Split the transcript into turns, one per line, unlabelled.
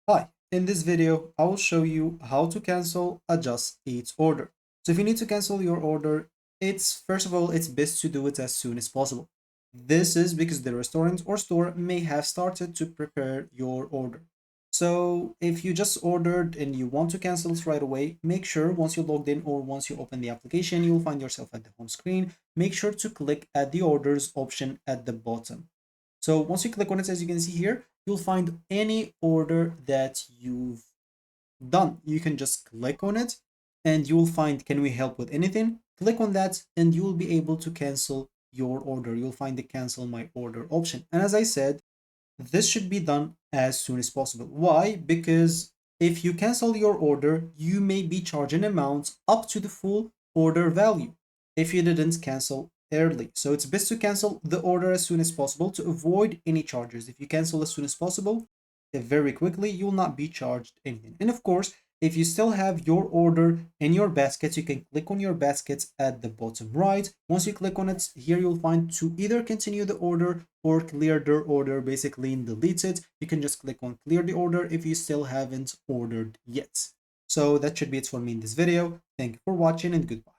Hi, in this video, I will show you how to cancel a Just Eat order. So if you need to cancel your order, first of all, it's best to do it as soon as possible. This is because the restaurant or store may have started to prepare your order. So if you just ordered and you want to cancel it right away, make sure once you logged in or once you open the application, you'll find yourself at the home screen. Make sure to click at the orders option at the bottom. So once you click on it, as you can see here, you'll find any order that you've done. You can just click on it and you'll find, can we help with anything? Click on that and you'll be able to cancel your order. You'll find the cancel my order option. And as I said, this should be done as soon as possible. Why? Because if you cancel your order, you may be charged an amount up to the full order value if you didn't cancel early. So it's best to cancel the order as soon as possible to avoid any charges. If you cancel as soon as possible, very quickly, you will not be charged anything. And of course, if you still have your order in your basket, you can click on your baskets at the bottom right. Once you click on it, here you'll find to either continue the order or clear the order, basically delete it. You can just click on clear the order if you still haven't ordered yet. So that should be it for me in this video. Thank you for watching and goodbye.